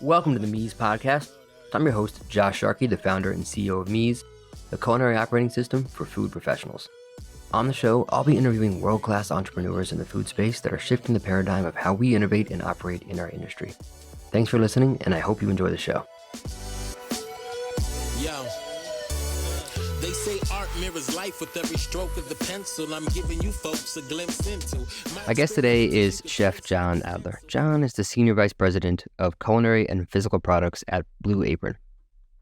Welcome to the Meez podcast. I'm your host, Josh Sharkey, the founder and CEO of Meez, the culinary operating system for food professionals. On the show, I'll be interviewing world-class entrepreneurs in the food space that are shifting the paradigm of how we innovate and operate in our industry. Thanks for listening, and I hope you enjoy the show. Yo, they say art mirrors life with every stroke of the pencil. I'm giving you folks a glimpse into. My guest today is Chef John Adler. John is the Senior Vice President of Culinary and Physical Products at Blue Apron.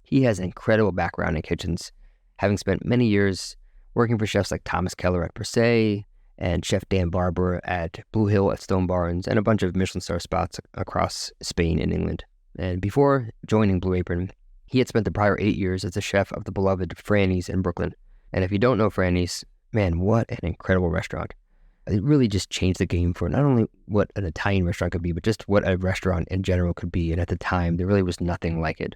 He has an incredible background in kitchens, having spent many years working for chefs like Thomas Keller at Per Se and Chef Barber at Blue Hill at Stone Barns and a bunch of Michelin-starred spots across Spain and England. And before joining Blue Apron, he had spent the prior 8 years as a chef of the beloved Franny's in Brooklyn. And if you don't know Franny's, man, what an incredible restaurant. It really just changed the game for not only what an Italian restaurant could be, but just what a restaurant in general could be. And at the time, there really was nothing like it.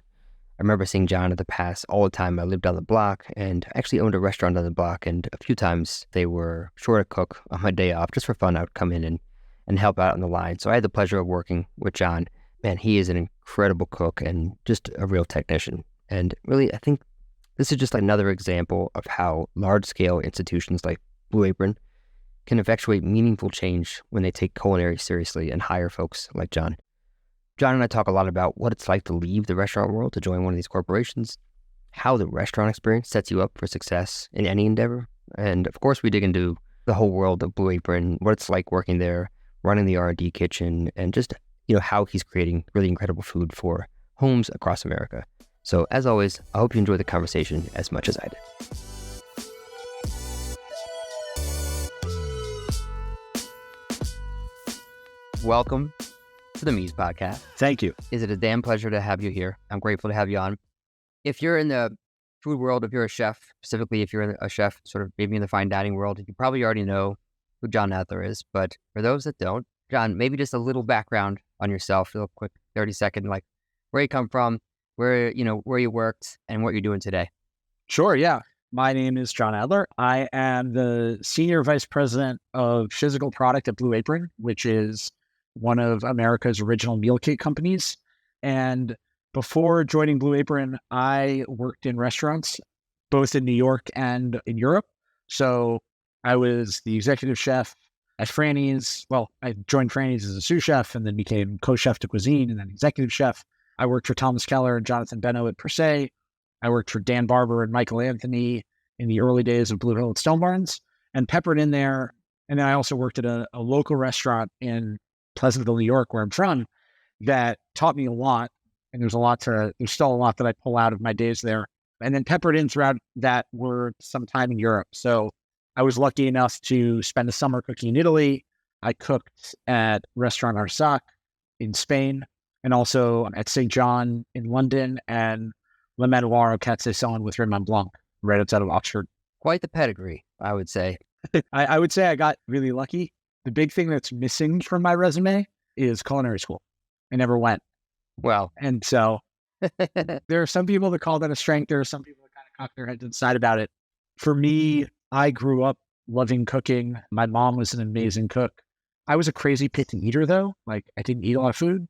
I remember seeing John at the pass all the time. I lived on the block and actually owned a restaurant on the block. And a few times they were short a cook on my day off. Just for fun, I would come in and help out on the line. So I had the pleasure of working with John. Man, he is an incredible cook and just a real technician. And really, I think this is just another example of how large-scale institutions like Blue Apron can effectuate meaningful change when they take culinary seriously and hire folks like John. John and I talk a lot about what it's like to leave the restaurant world to join one of these corporations, how the restaurant experience sets you up for success in any endeavor, and of course we dig into the whole world of Blue Apron, what it's like working there, running the R&D kitchen, and just how he's creating really incredible food for homes across America. So as always, I hope you enjoy the conversation as much as I did. Welcome to the Meez podcast. Thank you. Is it a damn pleasure to have you here? I'm grateful to have you on. If you're in the food world, if you're a chef, specifically if you're a chef sort of maybe in the fine dining world, you probably already know who John Adler is. But for those that don't, John, maybe just a little background on yourself, a little quick 30-second, like where you come from, where you worked, and what you're doing today. Sure, yeah. My name is John Adler. I am the Senior Vice President of Physical Product at Blue Apron, which is one of America's original meal kit companies. And before joining Blue Apron, I worked in restaurants, both in New York and in Europe. So I was the executive chef at Franny's. Well, I joined Franny's as a sous chef and then became co-chef de cuisine and then executive chef. I worked for Thomas Keller and Jonathan Beno at Per Se. I worked for Dan Barber and Michelin-starred in the early days of Blue Hill at Stone Barns and peppered in there. And then I also worked at a local restaurant in Pleasantville, New York, where I'm from, that taught me a lot. And there's still a lot that I pull out of my days there. And then peppered in throughout that were some time in Europe. So I was lucky enough to spend the summer cooking in Italy. I cooked at Restaurant Arsac in Spain and also at St. John in London and Le Manoir au Quai Saison with Raymond Blanc right outside of Oxford. Quite the pedigree, I would say. I would say I got really lucky. The big thing that's missing from my resume is culinary school. I never went. Well, and so there are some people that call that a strength. There are some people that kind of cock their heads inside about it. For me, I grew up loving cooking. My mom was an amazing cook. I was a crazy picky eater though. Like I didn't eat a lot of food,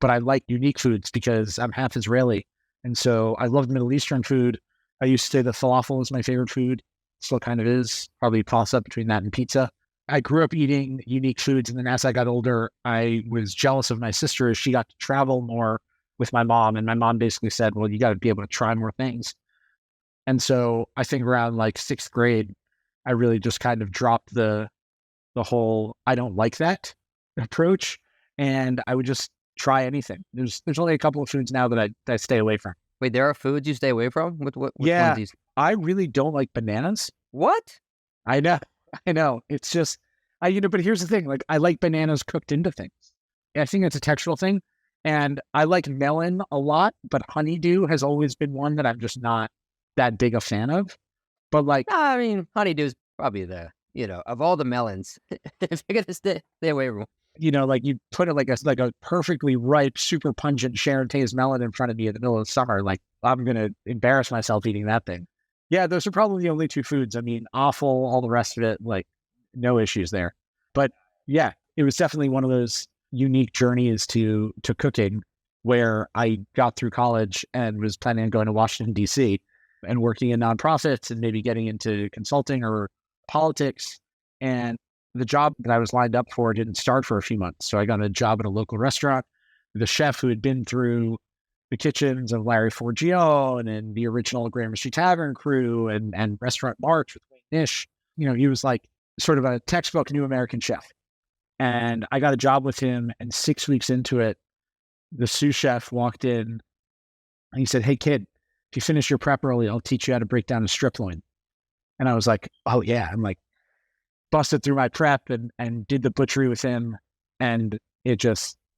but I like unique foods because I'm half Israeli. And so I loved Middle Eastern food. I used to say that falafel was my favorite food. Still kind of is. Probably a toss up between that and pizza. I grew up eating unique foods. And then as I got older, I was jealous of my sister as she got to travel more with my mom. And my mom basically said, well, you got to be able to try more things. And so I think around like 6th grade, I really just kind of dropped the whole, I don't like that approach. And I would just try anything. There's only a couple of foods now that I stay away from. Wait, there are foods you stay away from? What yeah, one of these? I really don't like bananas. What? I know. It's just, but here's the thing. Like, I like bananas cooked into things. I think it's a textural thing. And I like melon a lot, but honeydew has always been one that I'm just not that big a fan of. But like, I mean, honeydew is probably of all the melons, if you're going to stay away from like you put it like a perfectly ripe, super pungent Sharon-Taze melon in front of me in the middle of summer. Like, I'm going to embarrass myself eating that thing. Yeah, those are probably the only 2 foods. I mean, offal, all the rest of it, like no issues there. But yeah, it was definitely one of those unique journeys to cooking where I got through college and was planning on going to Washington, D.C. and working in nonprofits and maybe getting into consulting or politics. And the job that I was lined up for didn't start for a few months. So I got a job at a local restaurant. The chef who had been through the kitchens of Larry Forgione and the original Gramercy Tavern crew and Restaurant March with Wayne Nish, he was like sort of a textbook new American chef. And I got a job with him, and 6 weeks into it, the sous chef walked in and he said, "Hey kid, if you finish your prep early, I'll teach you how to break down a strip loin." And I was like, "Oh yeah." I'm like, busted through my prep and did the butchery with him. And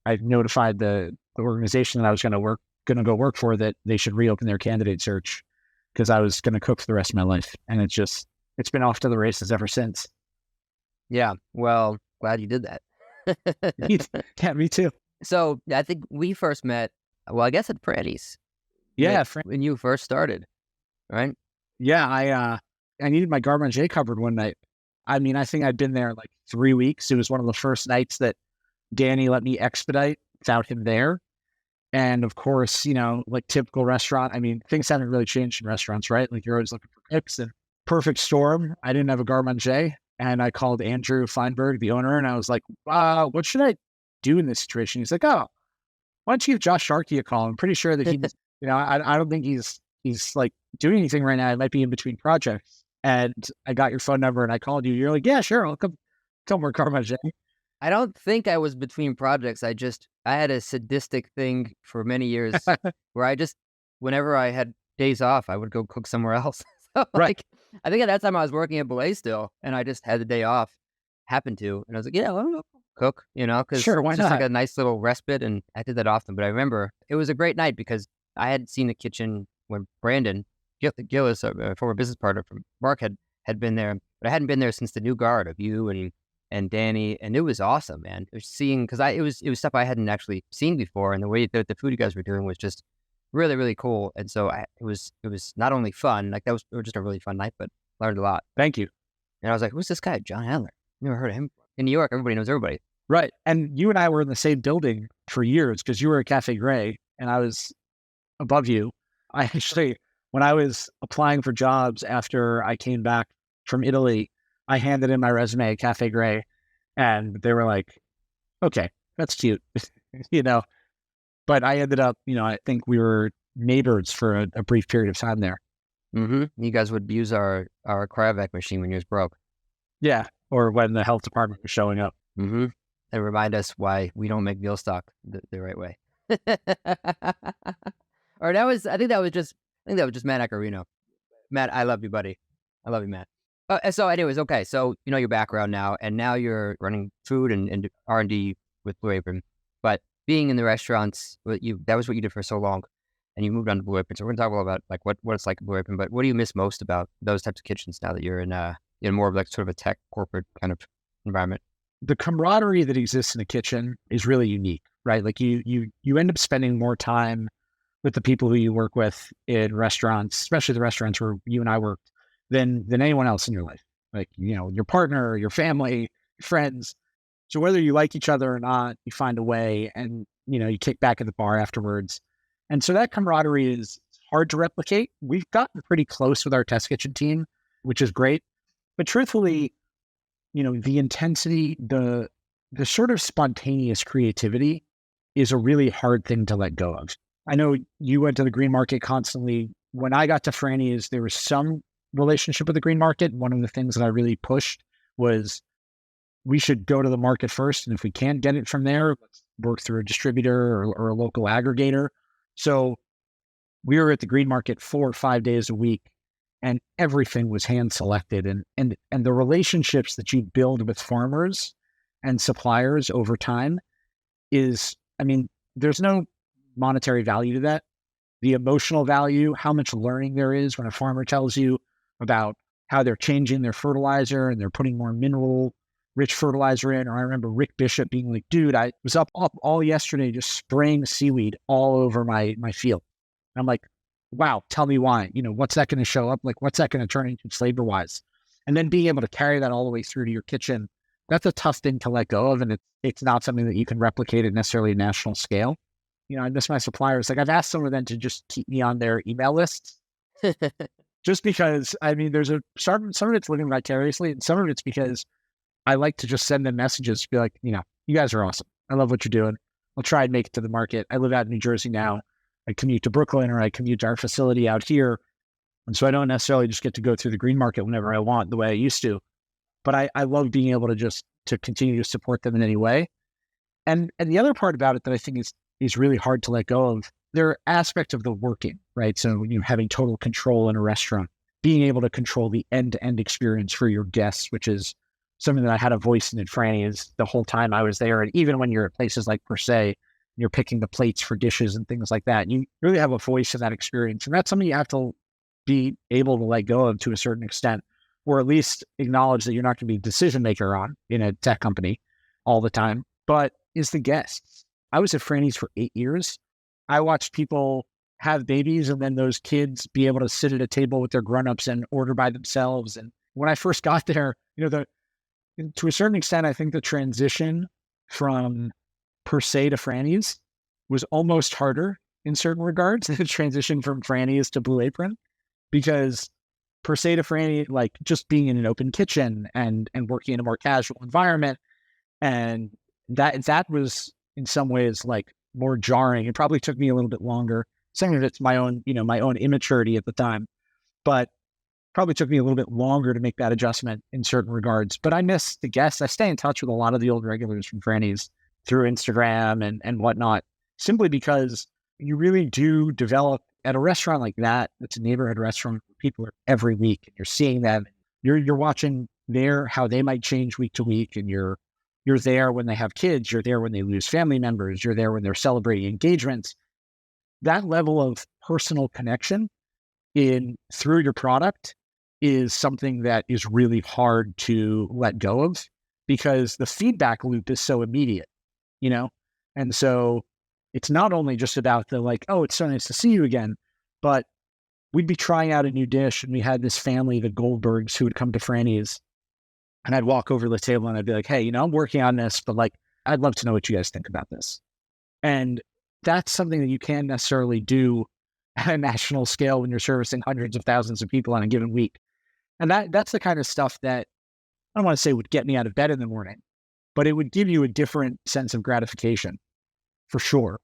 I notified the organization that I was going to go work for, that they should reopen their candidate search, because I was going to cook for the rest of my life. And it's been off to the races ever since. Yeah. Well, glad you did that. Yeah, me too. So I think we first met, well, I guess at Franny's. Yeah. When you first started, right? Yeah. I needed my garde manger covered one night. I mean, I think I'd been there like 3 weeks. It was one of the first nights that Danny let me expedite without him there. And of course, like typical restaurant, I mean, things haven't really changed in restaurants, right? Like you're always looking for cooks. And perfect storm, I didn't have a garde manger. And I called Andrew Feinberg, the owner, and I was like, what should I do in this situation? He's like, "Oh, why don't you give Josh Sharkey a call? I'm pretty sure that he's, I don't think he's like doing anything right now. He might be in between projects. And I got your phone number and I called you. You're like, "Yeah, sure. I'll come work garde manger." I don't think I was between projects. I had a sadistic thing for many years where whenever I had days off, I would go cook somewhere else. So, right. I think at that time I was working at Belay still, and I just had the day off, happened to, and I was like, "Yeah, well, I'll cook," because sure, why it's not? just like a nice little respite, and I did that often. But I remember it was a great night because I had seen the kitchen when Brandon Gillis, a former business partner from Mark, had been there, but I hadn't been there since the new guard of you and Danny, and it was awesome, man. Because it was stuff I hadn't actually seen before, and the way that the food you guys were doing was just really, really cool. And so it was not only fun, like it was just a really fun night, but learned a lot. Thank you. And I was like, "Who's this guy, John Adler? Never heard of him." In New York, everybody knows everybody. Right. And you and I were in the same building for years, because you were at Cafe Gray and I was above you. I actually, when I was applying for jobs after I came back from Italy, I handed in my resume at Cafe Gray, and they were like, "Okay, that's cute," But I ended up, I think we were neighbors for a brief period of time there. Mm-hmm. You guys would use our cryovac machine when yours broke. Yeah, or when the health department was showing up. Mm-hmm. And remind us why we don't make veal stock the right way. Or I think that was just Matt Acarino. Matt, I love you, buddy. I love you, Matt. So anyways, okay. So your background now, and now you're running food and R&D with Blue Apron. But being in the restaurants, that was what you did for so long, and you moved on to Blue Apron. So we're gonna talk about like what it's like at Blue Apron. But what do you miss most about those types of kitchens now that you're in more of like sort of a tech corporate kind of environment? The camaraderie that exists in a kitchen is really unique, right? Like you end up spending more time with the people who you work with in restaurants, especially the restaurants where you and I worked, than anyone else in your life. Like, your partner, your family, your friends. So whether you like each other or not, you find a way, and, you kick back at the bar afterwards. And so that camaraderie is hard to replicate. We've gotten pretty close with our test kitchen team, which is great. But truthfully, the intensity, the sort of spontaneous creativity is a really hard thing to let go of. I know you went to the green market constantly. When I got to Franny's, there was some relationship with the green market. One of the things that I really pushed was we should go to the market first. And if we can't get it from there, let's work through a distributor or a local aggregator. So we were at the green market 4 or 5 days a week, and everything was hand selected. And the relationships that you build with farmers and suppliers over time is, there's no monetary value to that. The emotional value, how much learning there is when a farmer tells you about how they're changing their fertilizer and they're putting more mineral rich fertilizer in. Or I remember Rick Bishop being like, "Dude, I was up all yesterday just spraying seaweed all over my field." And I'm like, "Wow, tell me why. What's that going to show up? Like, what's that going to turn into flavor wise?" And then being able to carry that all the way through to your kitchen, that's a tough thing to let go of. And it's not something that you can replicate at necessarily a national scale. I miss my suppliers. Like I've asked some of them to just keep me on their email lists just because, I mean, there's some of it's living vicariously and some of it's because I like to just send them messages, be like, you guys are awesome. I love what you're doing. I'll try and make it to the market. I live out in New Jersey now. I commute to Brooklyn or I commute to our facility out here. And so I don't necessarily just get to go through the green market whenever I want the way I used to. But I love being able to continue to support them in any way. And the other part about it that I think is really hard to let go of, there are aspects of the working, right? So, having total control in a restaurant, being able to control the end-to-end experience for your guests, which is something that I had a voice in at Franny's the whole time I was there. And even when you're at places like Per Se, you're picking the plates for dishes and things like that, you really have a voice in that experience. And that's something you have to be able to let go of to a certain extent, or at least acknowledge that you're not going to be a decision maker on in a tech company all the time, but is the guests. I was at Franny's for 8 years. I watched people have babies and then those kids be able to sit at a table with their grownups and order by themselves. And when I first got there, to a certain extent, I think the transition from Per Se to Franny's was almost harder in certain regards. The transition from Franny's to Blue Apron, because Per Se to Franny, like just being in an open kitchen and working in a more casual environment, and that was in some ways like more jarring. It probably took me a little bit longer. Some of it's my own immaturity at the time, but probably took me a little bit longer to make that adjustment in certain regards. But I miss the guests. I stay in touch with a lot of the old regulars from Franny's through Instagram and whatnot, simply because you really do develop at a restaurant like that. It's a neighborhood restaurant where people are every week and you're seeing them. You're watching how they might change week to week, and you're there when they have kids. You're there when they lose family members. You're there when they're celebrating engagements. That level of personal connection through your product is something that is really hard to let go of, because the feedback loop is so immediate, And so it's not only just about the like, oh, it's so nice to see you again, but we'd be trying out a new dish and we had this family, the Goldbergs, who would come to Franny's, and I'd walk over to the table and I'd be like, hey, I'm working on this, but like, I'd love to know what you guys think about this. And that's something that you can't necessarily do at a national scale when you're servicing hundreds of thousands of people on a given week. And that's the kind of stuff that I don't want to say would get me out of bed in the morning, but it would give you a different sense of gratification for sure,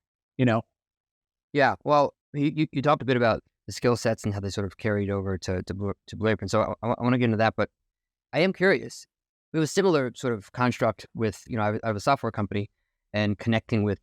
Yeah. Well, you talked a bit about the skill sets and how they sort of carried over to Blue Apron. So I want to get into that, but I am curious. It was a similar sort of construct with, I have a software company, and connecting with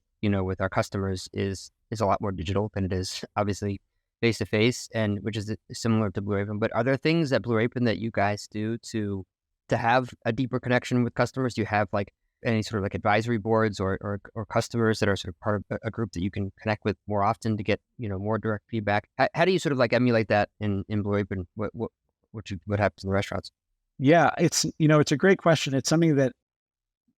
our customers is a lot more digital than it is obviously face to face, and which is similar to Blue Apron. But are there things at Blue Apron that you guys do to have a deeper connection with customers? Do you have like any sort of like advisory boards or customers that are sort of part of a group that you can connect with more often to get more direct feedback? How do you sort of like emulate that in Blue Apron? What happens in the restaurants? Yeah, it's a great question. It's something that,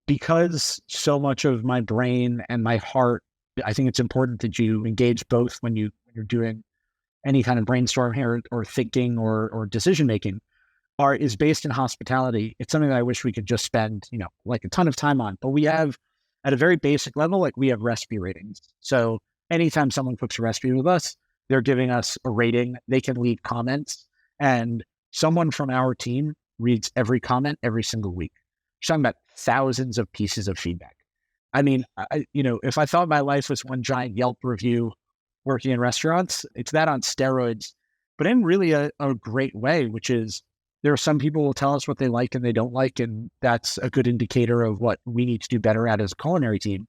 because so much of my brain and my heart, I think it's important that you engage both when you're doing any kind of brainstorm here or thinking or decision making, is based in hospitality. It's something that I wish we could just spend, like a ton of time on. But we have, at a very basic level, like we have recipe ratings. So anytime someone cooks a recipe with us, they're giving us a rating. They can leave comments, and someone from our team reads every comment every single week. We're talking about thousands of pieces of feedback. I mean, if I thought my life was one giant Yelp review working in restaurants, it's that on steroids, but in really a great way, which is there are some people who will tell us what they like and they don't like, and that's a good indicator of what we need to do better at as a culinary team.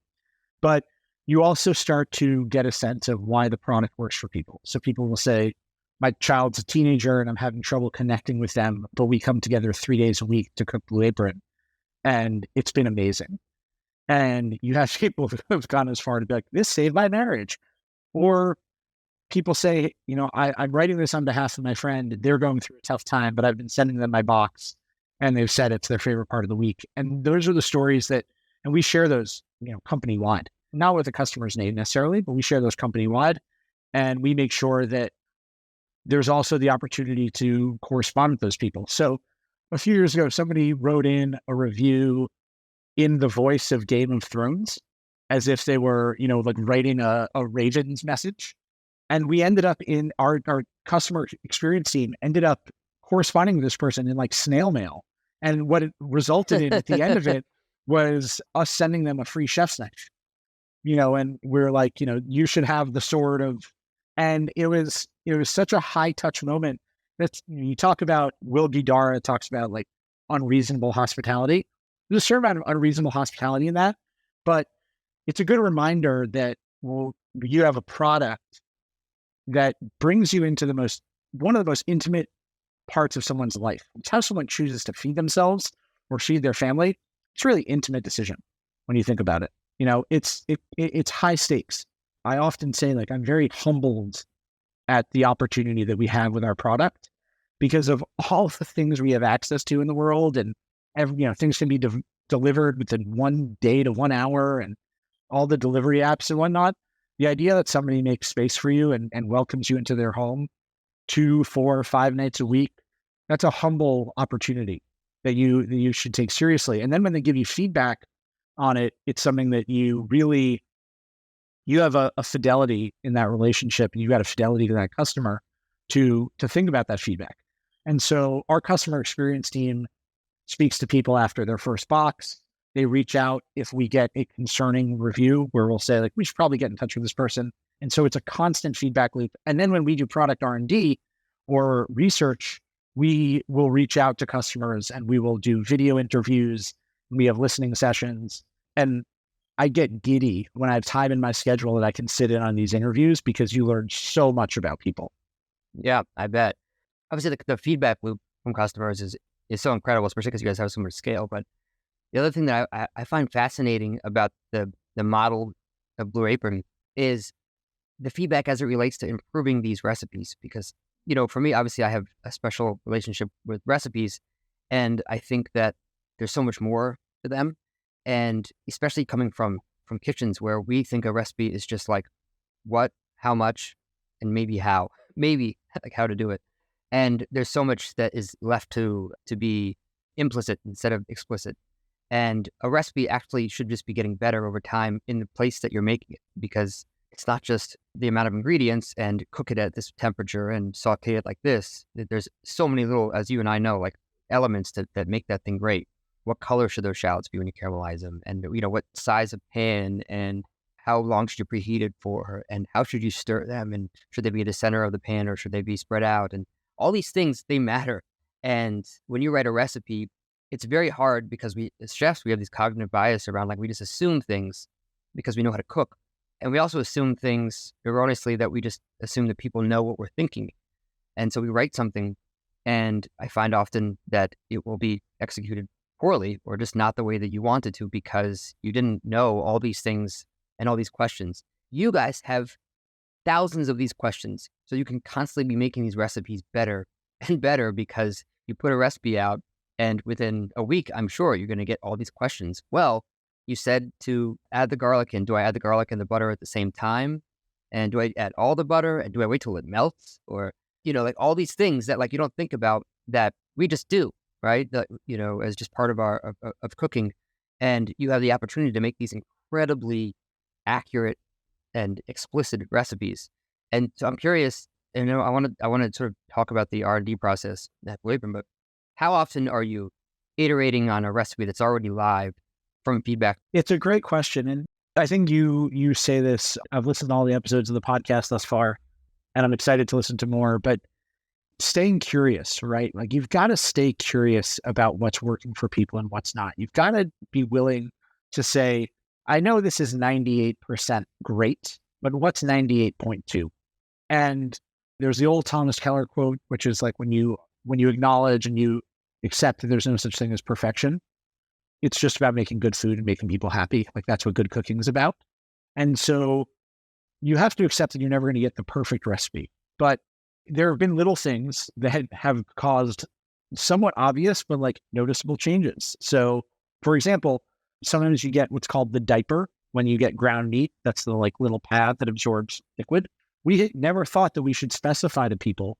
But you also start to get a sense of why the product works for people. So people will say, my child's a teenager and I'm having trouble connecting with them, but we come together 3 days a week to cook Blue Apron, and it's been amazing. And you have people who have gone as far to be like, this saved my marriage. Or people say, I'm writing this on behalf of my friend. They're going through a tough time, but I've been sending them my box, and they've said it's their favorite part of the week. And those are the stories and we share those, company wide, not with the customer's name necessarily, but we share those company wide. And we make sure that there's also the opportunity to correspond with those people. So a few years ago, somebody wrote in a review in the voice of Game of Thrones, as if they were, like writing a Ravens message. And we ended up our customer experience team ended up corresponding with this person in like snail mail. And what it resulted in at the end of it was us sending them a free chef's knife, and we're like, you should have the sort of, and it was such a high touch moment. That's, you talk about Will Guidara talks about like unreasonable hospitality. There's a certain amount of unreasonable hospitality in that, but it's a good reminder that, well, you have a product that brings you into one of the most intimate parts of someone's life. It's how someone chooses to feed themselves or feed their family. It's a really intimate decision when you think about it. It's high stakes. I often say, like, I'm very humbled at the opportunity that we have with our product because of all the things we have access to in the world, and things can be delivered within 1 day to 1 hour, and all the delivery apps and whatnot. The idea that somebody makes space for you and welcomes you into their home 2, 4, 5 nights a week, that's a humble opportunity that you should take seriously. And then when they give you feedback on it, it's something that you have a fidelity in that relationship, and you got a fidelity to that customer to think about that feedback. And so our customer experience team speaks to people after their first box. They reach out if we get a concerning review where we'll say, like, we should probably get in touch with this person. And so it's a constant feedback loop. And then when we do product R&D or research, we will reach out to customers and we will do video interviews. We have listening sessions. And I get giddy when I have time in my schedule that I can sit in on these interviews, because you learn so much about people. Yeah, I bet. Obviously, the feedback loop from customers is so incredible, especially because you guys have so much scale. But the other thing that I find fascinating about the model of Blue Apron is the feedback as it relates to improving these recipes. Because, for me, obviously, I have a special relationship with recipes, and I think that there's so much more to them. And especially coming from kitchens where we think a recipe is just like what, how much, and maybe how, like how to do it. And there's so much that is left to be implicit instead of explicit. And a recipe actually should just be getting better over time in the place that you're making it, because it's not just the amount of ingredients and cook it at this temperature and saute it like this. There's so many little, as you and I know, like elements that make that thing great. What color should those shallots be when you caramelize them? And, what size of pan, and how long should you preheat it for? And how should you stir them? And should they be at the center of the pan, or should they be spread out? And all these things, they matter. And when you write a recipe, it's very hard because we, as chefs, we have these cognitive bias around, like, we just assume things because we know how to cook. And we also assume things erroneously, that we just assume that people know what we're thinking. And so we write something, and I find often that it will be executed poorly, or just not the way that you wanted to, because you didn't know all these things and all these questions. You guys have thousands of these questions, so you can constantly be making these recipes better and better, because you put a recipe out, and within a week, I'm sure you're going to get all these questions. Well, you said to add the garlic in. Do I add the garlic and the butter at the same time? And do I add all the butter? And do I wait till it melts? Or, like all these things that, like, you don't think about, that we just do, right? That, as just part of our of cooking. And you have the opportunity to make these incredibly accurate and explicit recipes. And so I'm curious, and I want to sort of talk about the R&D process at Blue Apron, but how often are you iterating on a recipe that's already live from feedback? It's a great question. And I think you say this, I've listened to all the episodes of the podcast thus far, and I'm excited to listen to more, but staying curious, right? Like, you've got to stay curious about what's working for people and what's not. You've got to be willing to say, I know this is 98% great, but what's 98.2? And there's the old Thomas Keller quote, which is like, when you acknowledge and you accept that there's no such thing as perfection, it's just about making good food and making people happy. Like, that's what good cooking is about. And so you have to accept that you're never going to get the perfect recipe. But there have been little things that have caused somewhat obvious, but like noticeable changes. So, for example, sometimes you get what's called the diaper when you get ground meat. That's the like little pad that absorbs liquid. We never thought that we should specify to people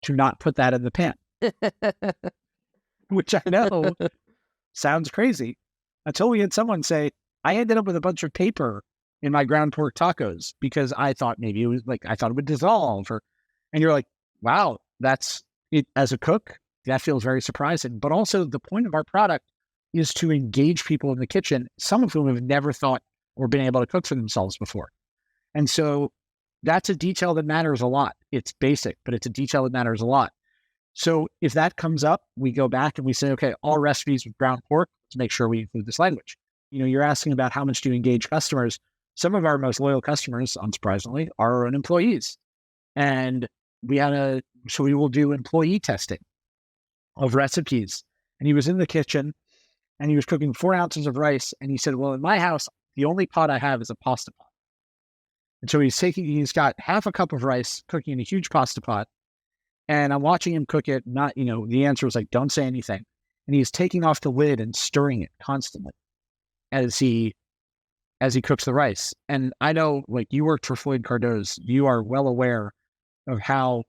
to not put that in the pan, which I know sounds crazy, until we had someone say, I ended up with a bunch of paper in my ground pork tacos because I thought maybe it was like, I thought it would dissolve and you're like, wow, that's it. As a cook, that feels very surprising. But also the point of our product is to engage people in the kitchen, some of whom have never thought or been able to cook for themselves before. And so that's a detail that matters a lot. It's basic, but it's a detail that matters a lot. So if that comes up, we go back and we say, okay, all recipes with ground pork, let's make sure we include this language. You're asking about how much do you engage customers. Some of our most loyal customers, unsurprisingly, are our own employees. And so we will do employee testing of recipes. And he was in the kitchen and he was cooking 4 ounces of rice. And he said, well, in my house, the only pot I have is a pasta pot. And so he's got half a cup of rice cooking in a huge pasta pot. And I'm watching him cook it. The answer was like, don't say anything. And he's taking off the lid and stirring it constantly as he cooks the rice. And I know, like, you worked for Floyd Cardo's, you are well aware of how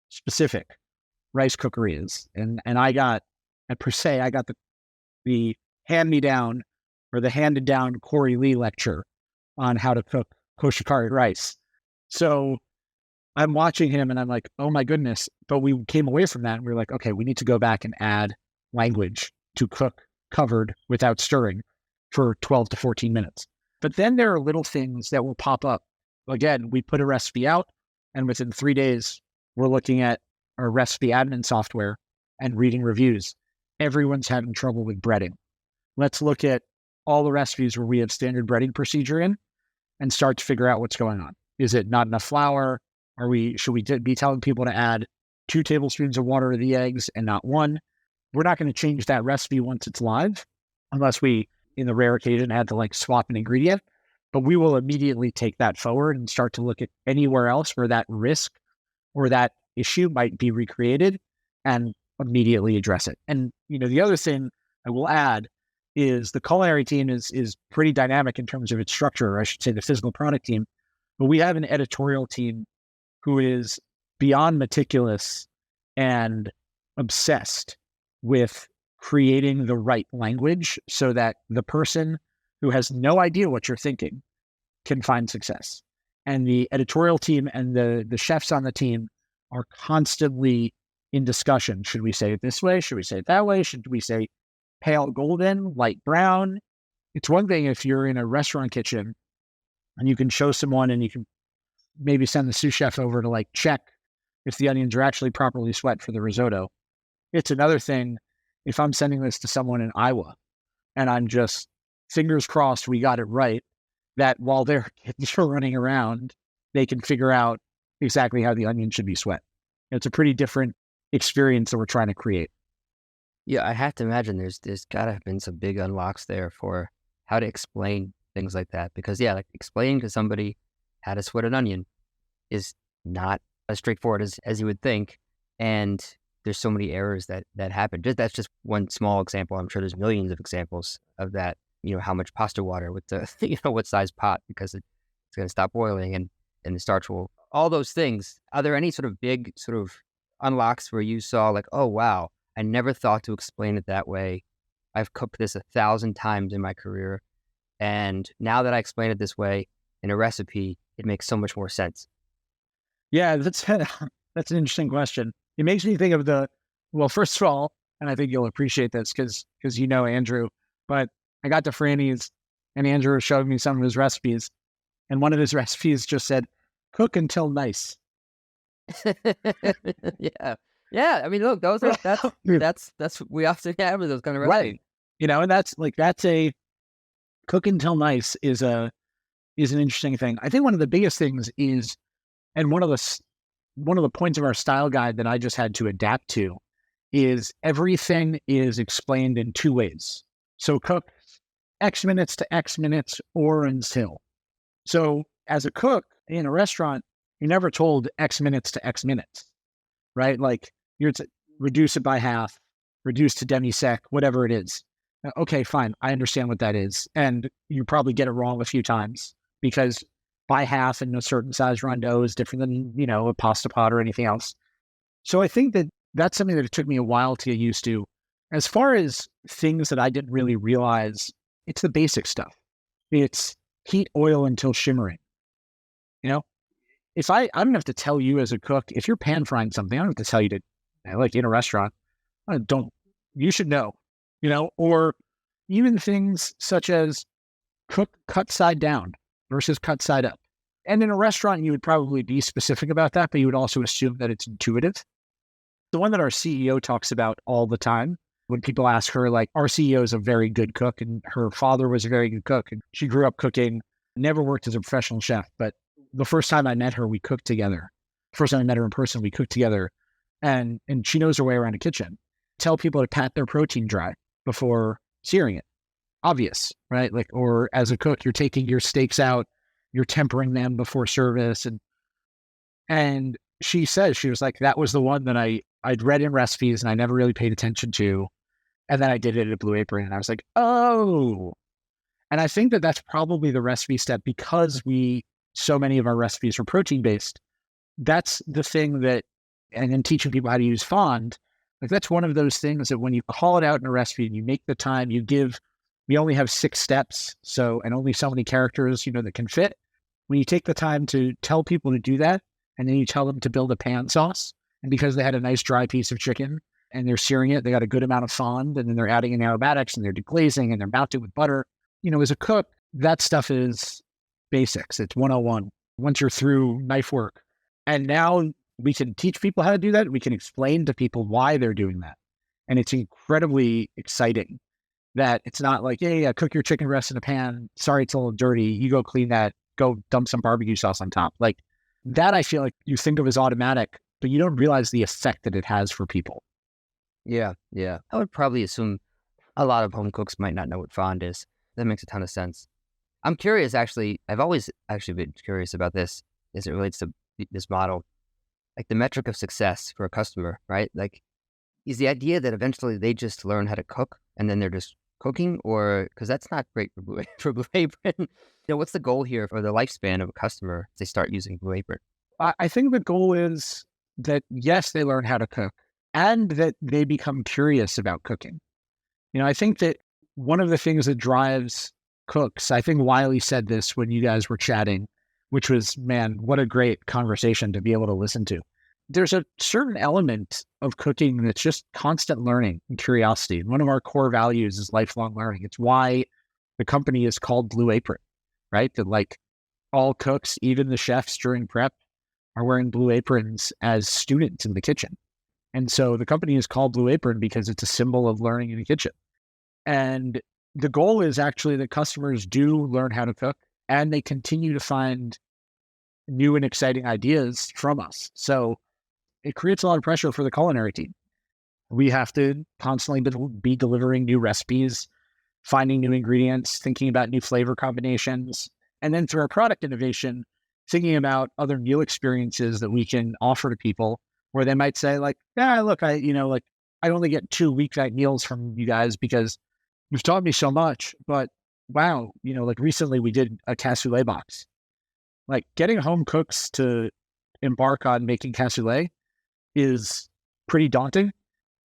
specific rice cookery is. And I got the hand-me-down or the handed-down Corey Lee lecture on how to cook kosher curry rice. So I'm watching him and I'm like, oh my goodness. But we came away from that and we were like, okay, we need to go back and add language to cook covered without stirring for 12 to 14 minutes. But then there are little things that will pop up. Again, we put a recipe out and within 3 days, we're looking at our recipe admin software and reading reviews. Everyone's having trouble with breading. Let's look at all the recipes where we have standard breading procedure in and start to figure out what's going on. Is it not enough flour? Should we be telling people to add 2 tablespoons of water to the eggs and not 1? We're not going to change that recipe once it's live, unless we, in the rare occasion, had to like swap an ingredient. But we will immediately take that forward and start to look at anywhere else where that risk or that issue might be recreated and immediately address it. And, the other thing I will add is the culinary team is pretty dynamic in terms of its structure, or I should say the physical product team. But we have an editorial team who is beyond meticulous and obsessed with creating the right language so that the person who has no idea what you're thinking can find success. And the editorial team and the chefs on the team are constantly in discussion. Should we say it this way? Should we say it that way? Should we say pale golden, light brown? It's one thing if you're in a restaurant kitchen and you can show someone and you can maybe send the sous chef over to like check if the onions are actually properly sweat for the risotto. It's another thing if I'm sending this to someone in Iowa and I'm just fingers crossed we got it right, that while their kids are running around, they can figure out exactly how the onion should be sweat. It's a pretty different experience that we're trying to create. Yeah, I have to imagine there's got to have been some big unlocks there for how to explain things like that. Because, yeah, like explaining to somebody how to sweat an onion is not as straightforward as you would think. And there's so many errors that happen. That's just one small example. I'm sure there's millions of examples of that. How much pasta water with the, what size pot, because it's going to stop boiling and the starch will, all those things. Are there any sort of big sort of unlocks where you saw like, oh, wow, I never thought to explain it that way. I've cooked this 1,000 times in my career. And now that I explain it this way in a recipe, it makes so much more sense. Yeah, that's an interesting question. It makes me think of well, first of all, and I think you'll appreciate this because Andrew, but I got to Franny's and Andrew showed me some of his recipes. And one of his recipes just said, cook until nice. Yeah. Yeah. I mean, look, that's we often have those kind of recipes. Right. And that's a cook until nice is an interesting thing. I think one of the biggest things is, and one of the points of our style guide that I just had to adapt to is everything is explained in 2 ways. So cook X minutes to X minutes or until. So as a cook in a restaurant, you're never told X minutes to X minutes, right? Like you're to reduce it by half, reduce to demi-sec, whatever it is. Okay, fine. I understand what that is. And you probably get it wrong a few times because by half in a certain size rondeau is different than, a pasta pot or anything else. So I think that's something that it took me a while to get used to. As far as things that I didn't really realize, it's the basic stuff. It's heat oil until shimmering. You know, if I don't have to tell you as a cook, if you're pan frying something, I don't have to tell you to, like in a restaurant, you should know, or even things such as cut side down versus cut side up. And in a restaurant, you would probably be specific about that, but you would also assume that it's intuitive. The one that our CEO talks about all the time, when people ask her, like, our CEO is a very good cook and her father was a very good cook and she grew up cooking, never worked as a professional chef. But the first time I met her, we cooked together. First time I met her in person, we cooked together, and she knows her way around a kitchen. Tell people to pat their protein dry before searing it. Obvious, right? Like, or as a cook, you're taking your steaks out, you're tempering them before service. And she says, she was like, that was the one that I'd read in recipes and I never really paid attention to. And then I did it at Blue Apron and I was like, oh. And I think that that's probably the recipe step, because so many of our recipes are protein based. That's the thing that, and then teaching people how to use fond, like that's one of those things that when you call it out in a recipe and you make the time, we only have 6 steps. So, and only so many characters, that can fit. When you take the time to tell people to do that, and then you tell them to build a pan sauce, and because they had a nice dry piece of chicken and they're searing it, they got a good amount of fond, and then they're adding in aromatics and they're deglazing and they're mounted with butter. As a cook, that stuff is basics. It's 101. Once you're through knife work. And now we can teach people how to do that. We can explain to people why they're doing that. And it's incredibly exciting that it's not like, hey, cook your chicken breast in a pan. Sorry, it's a little dirty. You go clean that. Go dump some barbecue sauce on top. Like that, I feel like you think of as automatic, but you don't realize the effect that it has for people. Yeah. I would probably assume a lot of home cooks might not know what fond is. That makes a ton of sense. I'm curious, actually. I've always actually been curious about this as it relates to this model. Like the metric of success for a customer, right? Like, is the idea that eventually they just learn how to cook and then they're just cooking, or because that's not great for Blue Apron. What's the goal here for the lifespan of a customer if they start using Blue Apron? I think the goal is that, yes, they learn how to cook and that they become curious about cooking. I think that one of the things that drives cooks, I think Wiley said this when you guys were chatting, which was, man, what a great conversation to be able to listen to. There's a certain element of cooking that's just constant learning and curiosity. And one of our core values is lifelong learning. It's why the company is called Blue Apron, right? That like all cooks, even the chefs during prep, are wearing blue aprons as students in the kitchen. And so the company is called Blue Apron because it's a symbol of learning in the kitchen. And the goal is actually that customers do learn how to cook and they continue to find new and exciting ideas from us. So it creates a lot of pressure for the culinary team. We have to constantly be delivering new recipes, finding new ingredients, thinking about new flavor combinations. And then through our product innovation, thinking about other meal experiences that we can offer to people where they might say like, yeah, look, I only get 2 weeknight meals from you guys because you've taught me so much, but wow, like recently we did a cassoulet box. Like getting home cooks to embark on making cassoulet is pretty daunting.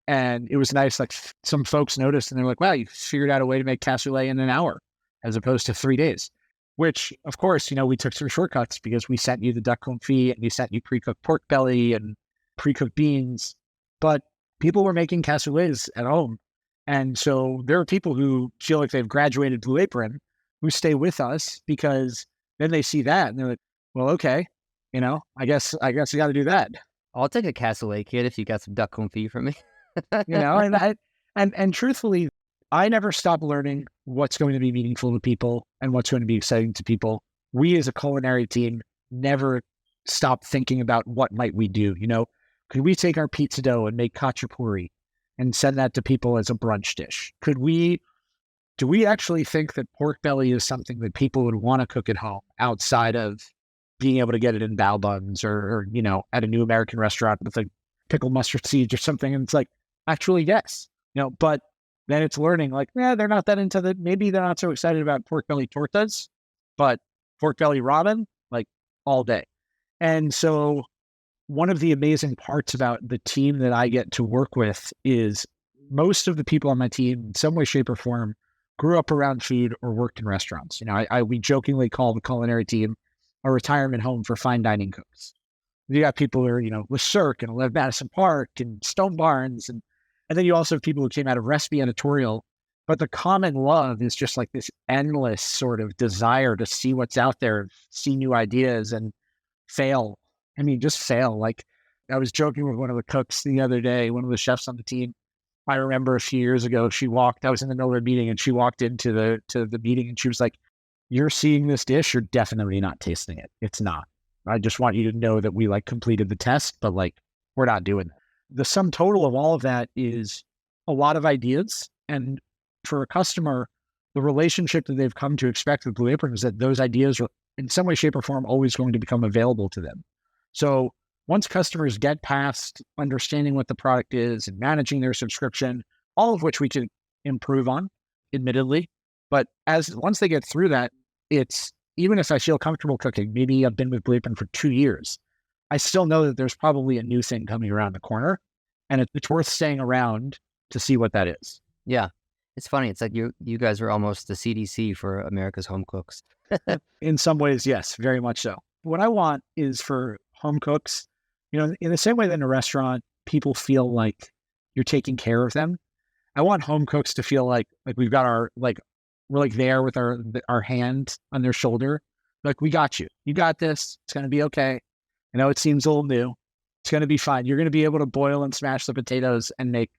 And it was nice, like some folks noticed and they're like, wow, you figured out a way to make cassoulet in an hour as opposed to 3 days, which of course, we took some shortcuts because we sent you the duck confit and we sent you pre-cooked pork belly and pre-cooked beans, but people were making cassoulets at home. And so there are people who feel like they've graduated Blue Apron who stay with us because then they see that and they're like, well, okay, I guess you got to do that. I'll take a cassoulet, kid, if you got some duck confit for me. And truthfully, I never stop learning what's going to be meaningful to people and what's going to be exciting to people. We as a culinary team never stop thinking about what might we do. Could we take our pizza dough and make khachapuri and send that to people as a brunch dish? Do we actually think that pork belly is something that people would want to cook at home outside of being able to get it in bao buns or at a new American restaurant with like pickled mustard seeds or something? And it's like, actually, yes, but then it's learning like, they're not that into maybe they're not so excited about pork belly tortas, but pork belly ramen, like all day. And so one of the amazing parts about the team that I get to work with is most of the people on my team in some way, shape or form grew up around food or worked in restaurants. We jokingly call the culinary team a retirement home for fine dining cooks. You got people who are, with Cirque and Lev Madison Park and Stone Barns. And then you also have people who came out of recipe editorial. But the common love is just like this endless sort of desire to see what's out there, see new ideas and fail. I mean, just fail. Like I was joking with one of the cooks the other day, one of the chefs on the team. I remember a few years ago, I was in the middle of a meeting and she walked into the meeting and she was like, "You're seeing this dish, you're definitely not tasting it. It's not. I just want you to know that we completed the test, but we're not doing that." The sum total of all of that is a lot of ideas. And for a customer, the relationship that they've come to expect with Blue Apron is that those ideas are in some way, shape, or form always going to become available to them. So once customers get past understanding what the product is and managing their subscription, all of which we can improve on, admittedly, but once they get through that, it's, even if I feel comfortable cooking, maybe I've been with Blue Apron for 2 years, I still know that there's probably a new thing coming around the corner, and it's worth staying around to see what that is. Yeah. It's funny. It's like you guys are almost the CDC for America's home cooks. In some ways, yes, very much so. What I want is for home cooks, in the same way that in a restaurant, people feel like you're taking care of them. I want home cooks to feel like we've got we're there with our hand on their shoulder. Like, we got you. You got this. It's going to be okay. I know it seems a little new. It's going to be fine. You're going to be able to boil and smash the potatoes and make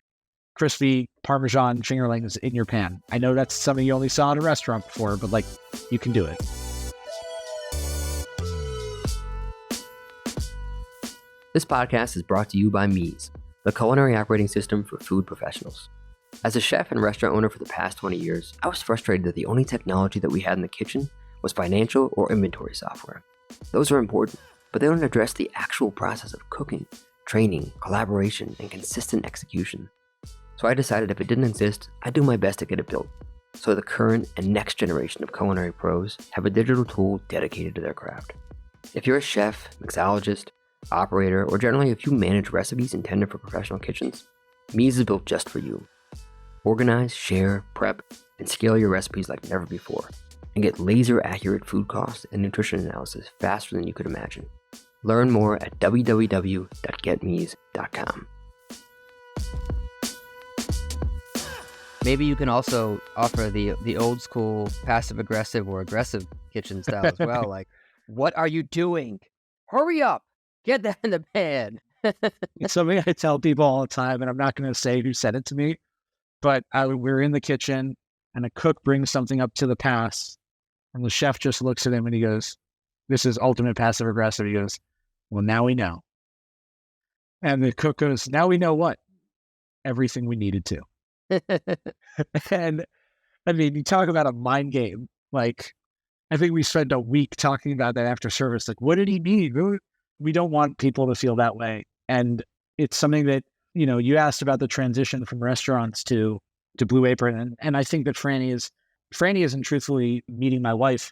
crispy Parmesan fingerlings in your pan. I know that's something you only saw in a restaurant before, but you can do it. This podcast is brought to you by Meez, the culinary operating system for food professionals. As a chef and restaurant owner for the past 20 years, I was frustrated that the only technology that we had in the kitchen was financial or inventory software. Those are important, but they don't address the actual process of cooking, training, collaboration, and consistent execution. So I decided if it didn't exist, I'd do my best to get it built, so the current and next generation of culinary pros have a digital tool dedicated to their craft. If you're a chef, mixologist, operator, or generally if you manage recipes intended for professional kitchens, Meez is built just for you. Organize, share, prep, and scale your recipes like never before, and get laser-accurate food costs and nutrition analysis faster than you could imagine. Learn more at www.getmeez.com. Maybe you can also offer the old school passive-aggressive or aggressive kitchen style as well. Like, what are you doing? Hurry up. Get that in the pan. It's something I tell people all the time, and I'm not going to say who said it to me, but we're in the kitchen, and a cook brings something up to the pass, and the chef just looks at him and he goes, "This is ultimate passive-aggressive." He goes, "Well, now we know." And the cook goes, "Now we know what? Everything we needed to." And I mean, you talk about a mind game. I think we spent a week talking about that after service. What did he mean? We don't want people to feel that way. And it's something that, you asked about the transition from restaurants to Blue Apron. And I think that Franny isn't truthfully meeting my wife,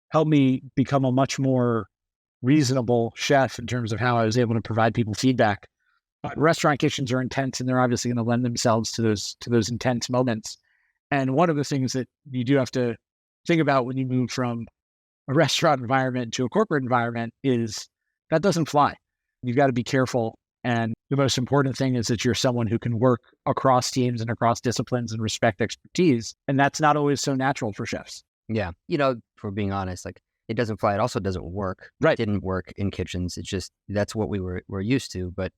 helped me become a much more reasonable chef in terms of how I was able to provide people feedback. Restaurant kitchens are intense, and they're obviously going to lend themselves to those intense moments. And one of the things that you do have to think about when you move from a restaurant environment to a corporate environment is that doesn't fly. You've got to be careful. And the most important thing is that you're someone who can work across teams and across disciplines and respect expertise. And that's not always so natural for chefs. Yeah. For being honest, it doesn't fly. It also doesn't work. Right. It didn't work in kitchens. It's just, that's what we were used to. But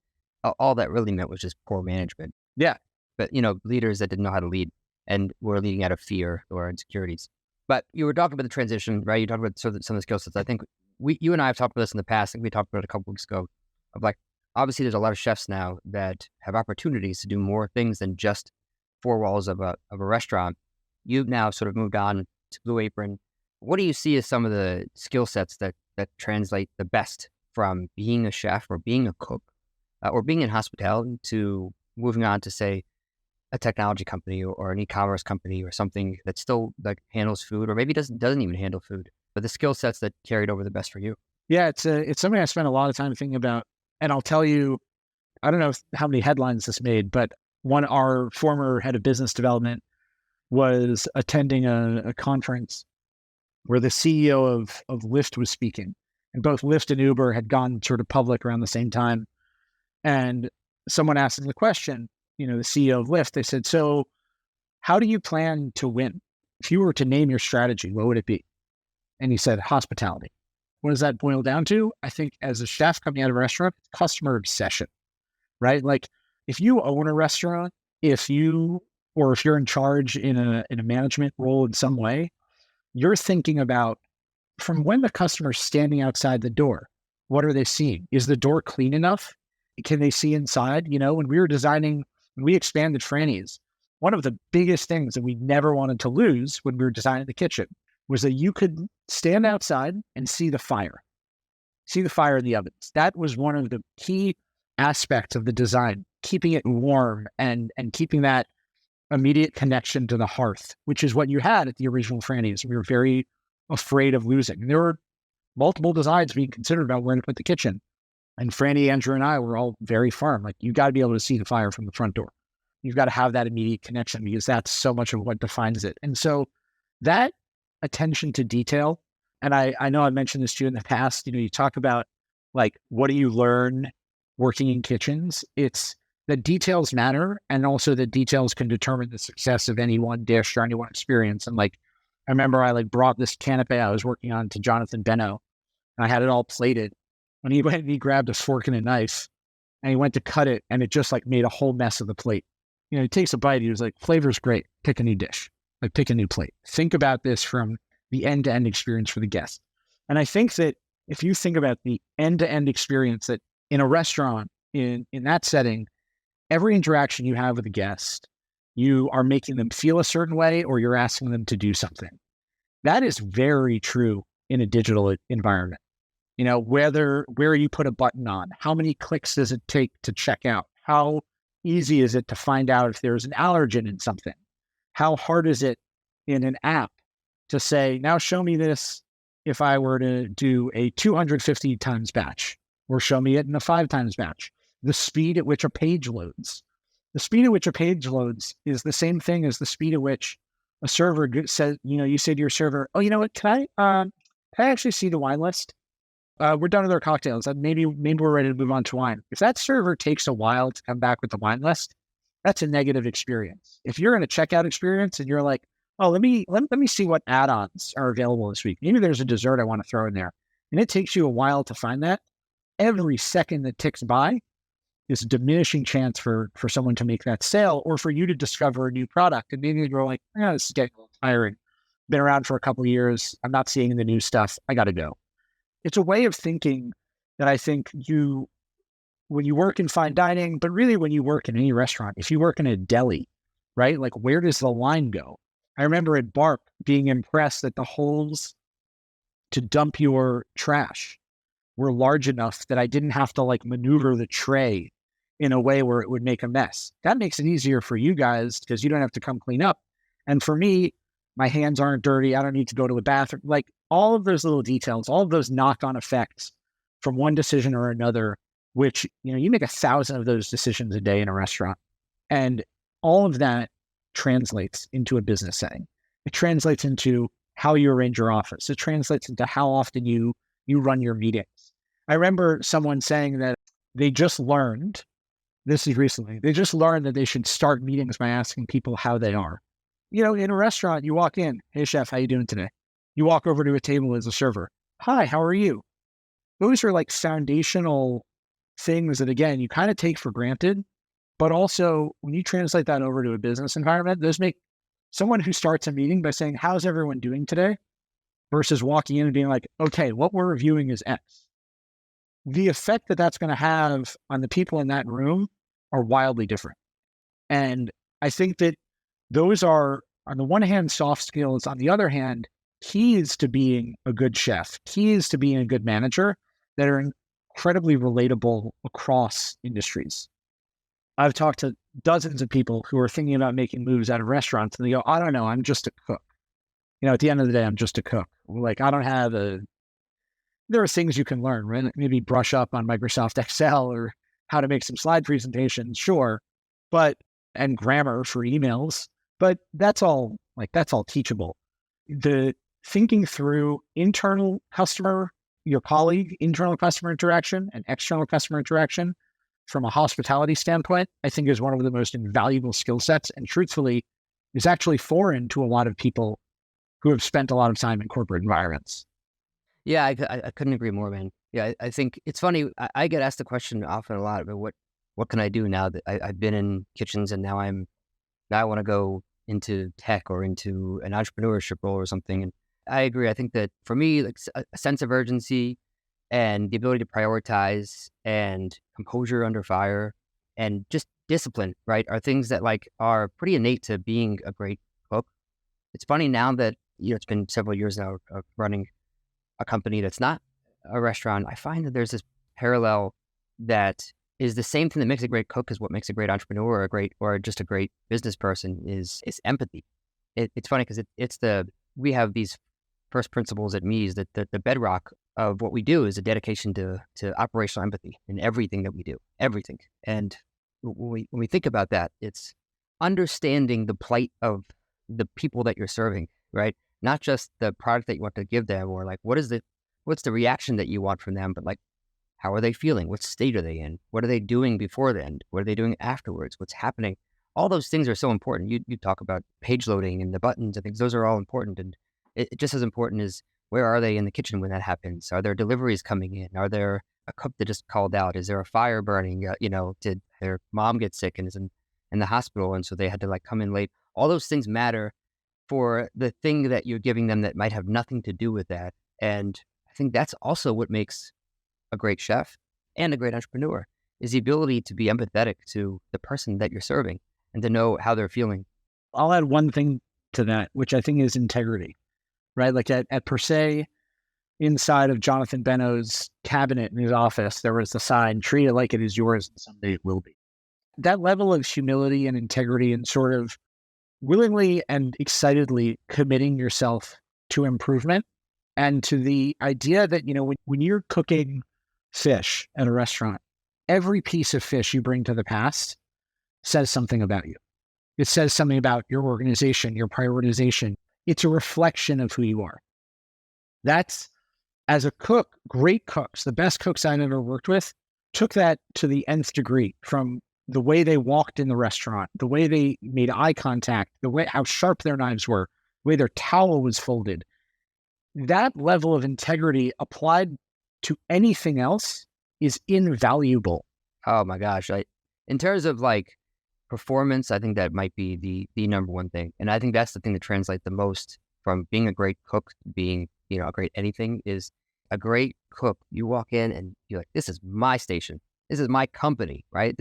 all that really meant was just poor management. Yeah. But, leaders that didn't know how to lead and were leading out of fear or insecurities. But you were talking about the transition, right? You talked about some of the skill sets. I think you and I have talked about this in the past. I think we talked about it a couple weeks ago of obviously there's a lot of chefs now that have opportunities to do more things than just four walls of a restaurant. You've now sort of moved on to Blue Apron. What do you see as some of the skill sets that translate the best from being a chef or being a cook or being in hospitality to moving on to, say, a technology company or an e-commerce company or something that still handles food, or maybe doesn't even handle food, but the skill sets that carried over the best for you? Yeah, it's something I spent a lot of time thinking about. And I'll tell you, I don't know how many headlines this made, but our former head of business development was attending a conference where the CEO of Lyft was speaking. And both Lyft and Uber had gone sort of public around the same time. And someone asked him the question, the CEO of Lyft, they said, so how do you plan to win? If you were to name your strategy, what would it be? And he said, hospitality. What does that boil down to? I think as a chef coming out of a restaurant, customer obsession, right? Like if you own a restaurant, if you're in charge in a management role in some way, you're thinking about from when the customer's standing outside the door, what are they seeing? Is the door clean enough? Can they see inside? When we expanded Franny's, one of the biggest things that we never wanted to lose when we were designing the kitchen was that you could stand outside and see the fire in the ovens. That was one of the key aspects of the design, keeping it warm and keeping that immediate connection to the hearth, which is what you had at the original Franny's. We were very afraid of losing. There were multiple designs being considered about where to put the kitchen. And Franny, Andrew, and I were all very firm. Like, you got to be able to see the fire from the front door. You've got to have that immediate connection because that's so much of what defines it. And so that attention to detail, and I know I mentioned this to you in the past, you talk about like, what do you learn working in kitchens? It's the details matter. And also the details can determine the success of any one dish or any one experience. And like, I remember I brought this canapé I was working on to Jonathan Benno, and I had it all plated. And he went and he grabbed a fork and a knife and he went to cut it, and it just made a whole mess of the plate. He takes a bite. He was like, flavor's great. Pick a new dish. Pick a new plate. Think about this from the end-to-end experience for the guest. And I think that if you think about the end-to-end experience that in a restaurant, in that setting, every interaction you have with a guest, you are making them feel a certain way or you're asking them to do something. That is very true in a digital environment. Where you put a button on, how many clicks does it take to check out? How easy is it to find out if there's an allergen in something? How hard is it in an app to say, now show me this if I were to do a 250 times batch, or show me it in a 5 times batch? The speed at which a page loads. The speed at which a page loads is the same thing as the speed at which a server says, you say to your server, oh, you know what, can I actually see the wine list? We're done with our cocktails. Maybe we're ready to move on to wine. If that server takes a while to come back with the wine list, that's a negative experience. If you're in a checkout experience and you're like, oh, let me see what add-ons are available this week. Maybe there's a dessert I want to throw in there. And it takes you a while to find that. Every second that ticks by is a diminishing chance for someone to make that sale or for you to discover a new product. And maybe you're like, this is getting a little tiring. Been around for a couple of years. I'm not seeing the new stuff. I got to go. It's a way of thinking that I think when you work in fine dining, but really when you work in any restaurant, if you work in a deli, right? Like, where does the line go? I remember at Barber being impressed that the holes to dump your trash were large enough that I didn't have to maneuver the tray in a way where it would make a mess. That makes it easier for you guys because you don't have to come clean up. And for me, my hands aren't dirty. I don't need to go to the bathroom. All of those little details, all of those knock-on effects from one decision or another, which, you make 1,000 of those decisions a day in a restaurant. And all of that translates into a business setting. It translates into how you arrange your office. It translates into how often you run your meetings. I remember someone saying that they just learned, this is recently, they just learned that they should start meetings by asking people how they are. In a restaurant, you walk in, hey chef, how you doing today? You walk over to a table as a server. Hi, how are you? Those are foundational things that, again, you kind of take for granted, but also when you translate that over to a business environment, those make someone who starts a meeting by saying, how's everyone doing today? Versus walking in and being like, okay, what we're reviewing is X. The effect that that's going to have on the people in that room are wildly different. And I think that those are, on the one hand, soft skills. On the other hand, keys to being a good chef, keys to being a good manager that are incredibly relatable across industries. I've talked to dozens of people who are thinking about making moves out of restaurants, and they go, I don't know, I'm just a cook. At the end of the day, I'm just a cook. I don't have there are things you can learn, right? Maybe brush up on Microsoft Excel or how to make some slide presentations, sure. And grammar for emails. But that's all teachable. The thinking through internal customer, your colleague, internal customer interaction and external customer interaction from a hospitality standpoint, I think is one of the most invaluable skill sets, and truthfully is actually foreign to a lot of people who have spent a lot of time in corporate environments. Yeah, I couldn't agree more, man. Yeah, I think it's funny. I get asked the question often a lot about what can I do now that I've been in kitchens and now I want to go into tech or into an entrepreneurship role or something. And I agree. I think that for me, like a sense of urgency and the ability to prioritize and composure under fire and just discipline, right, are things that like are pretty innate to being a great cook. It's funny now that, it's been several years now of running a company that's not a restaurant. I find that there's this parallel that is the same thing that makes a great cook is what makes a great entrepreneur or just a great business person is empathy. It's funny because we have these first principles at meez that the bedrock of what we do is a dedication to operational empathy in everything that we do, everything. And when we think about that, it's understanding the plight of the people that you're serving, right? Not just the product that you want to give them or like what's the reaction that you want from them, but like how are they feeling? What state are they in? What are they doing before then? What are they doing afterwards? What's happening? All those things are so important. You talk about page loading and the buttons and things. Those are all important. And it just as important as where are they in the kitchen when that happens? Are there deliveries coming in? Are there a cook that just called out? Is there a fire burning? Did their mom get sick and is in the hospital? And so they had to like come in late. All those things matter for the thing that you're giving them that might have nothing to do with that. And I think that's also what makes a great chef and a great entrepreneur is the ability to be empathetic to the person that you're serving and to know how they're feeling. I'll add one thing to that, which I think is integrity, right? Like at Per Se, inside of Jonathan Beno's cabinet in his office, there was the sign, treat it like it is yours and someday it will be. That level of humility and integrity and sort of willingly and excitedly committing yourself to improvement and to the idea that, when you're cooking fish at a restaurant, every piece of fish you bring to the past says something about you. It says something about your organization, your prioritization. It's a reflection of who you are. That's, as a cook, great cooks, the best cooks I've ever worked with, took that to the nth degree, from the way they walked in the restaurant, the way they made eye contact, how sharp their knives were, the way their towel was folded. That level of integrity applied to anything else is invaluable. Oh my gosh. In terms of like performance, I think that might be the number one thing. And I think that's the thing that translates the most from being a great cook to being, a great anything is a great cook. You walk in and you're like, this is my station. This is my company, right?